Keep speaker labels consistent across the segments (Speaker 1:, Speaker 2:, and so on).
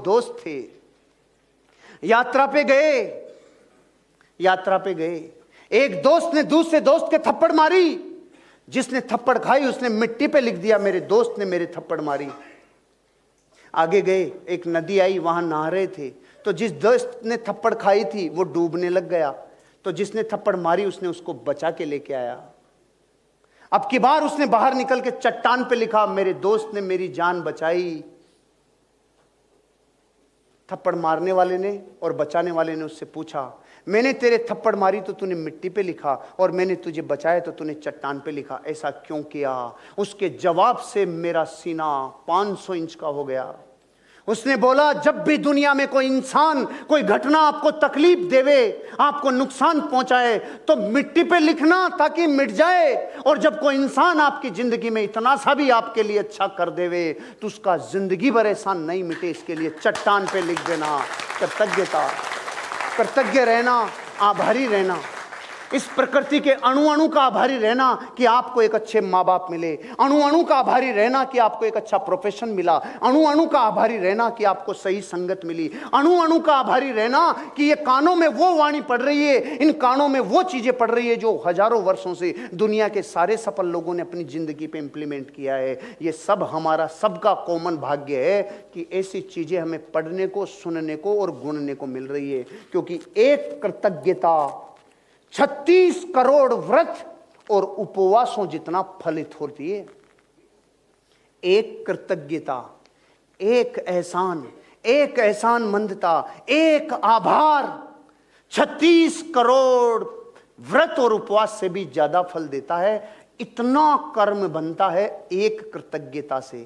Speaker 1: दोस्त थे, यात्रा पे गए। एक दोस्त ने दूसरे दोस्त के थप्पड़ मारी, जिसने थप्पड़ खाई उसने मिट्टी पे लिख दिया मेरे दोस्त ने मेरे थप्पड़ मारी। आगे गए, एक नदी आई, वहां नहा रहे थे, तो जिस दोस्त ने थप्पड़ खाई थी वो डूबने लग गया, तो जिसने थप्पड़ मारी उसने उसको बचा के लेके आया। अब की बार उसने बाहर निकल के चट्टान पे लिखा, मेरे दोस्त ने मेरी जान बचाई। थप्पड़ मारने वाले ने और बचाने वाले ने उससे पूछा, मैंने तेरे थप्पड़ मारी तो तूने मिट्टी पे लिखा, और मैंने तुझे बचाया तो तूने चट्टान पे लिखा, ऐसा क्यों किया? उसके जवाब से मेरा सीना 500 इंच का हो गया। उसने बोला, जब भी दुनिया में कोई इंसान, कोई घटना आपको तकलीफ देवे, आपको नुकसान पहुंचाए, तो मिट्टी पे लिखना ताकि मिट जाए, और जब कोई इंसान आपकी जिंदगी में इतना सा भी आपके लिए अच्छा कर देवे तो उसका जिंदगी भर एहसान नहीं मिटे, इसके लिए चट्टान पे लिख देना। कृतज्ञता, कृतज्ञ रहना, आभारी रहना, इस प्रकृति के अणु अणु का आभारी रहना कि आपको एक अच्छे माँ बाप मिले, अणु अणु का आभारी रहना कि आपको एक अच्छा प्रोफेशन मिला, अणु अणु का आभारी रहना कि आपको सही संगत मिली, अणु अणु का आभारी रहना कि ये कानों में वो वाणी पड़ रही है, इन कानों में वो चीजें पड़ रही है जो हजारों वर्षों से दुनिया के सारे सफल लोगों ने अपनी जिंदगी पे इंप्लीमेंट किया है। ये सब हमारा सबका कॉमन भाग्य है कि ऐसी चीजें हमें पढ़ने को, सुनने को और गुणने को मिल रही है, क्योंकि एक कृतज्ञता 36 करोड़ व्रत और उपवासों जितना फलित होती है। एक कृतज्ञता, एक एहसान, एक एहसानमंदता, एक आभार 36 करोड़ व्रत और उपवास से भी ज्यादा फल देता है। इतना कर्म बनता है एक कृतज्ञता से।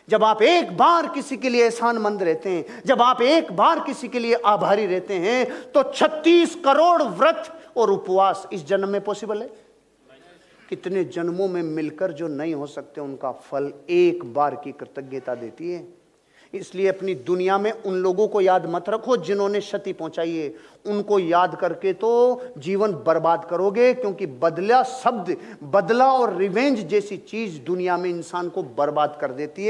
Speaker 1: जब आप एक बार किसी के लिए एहसानमंद रहते हैं, जब आप एक बार किसी के लिए आभारी रहते हैं, तो 36 करोड़ व्रत और उपवास इस जन्म में पॉसिबल है। कितने जन्मों में मिलकर जो नहीं हो सकते उनका फल एक बार की कृतज्ञता देती है। इसलिए अपनी दुनिया में उन लोगों को याद मत रखो जिन्होंने क्षति पहुंचाई है, उनको याद करके तो जीवन बर्बाद करोगे, क्योंकि बदला शब्द, बदला और रिवेंज जैसी चीज दुनिया में इंसान को बर्बाद कर देती है।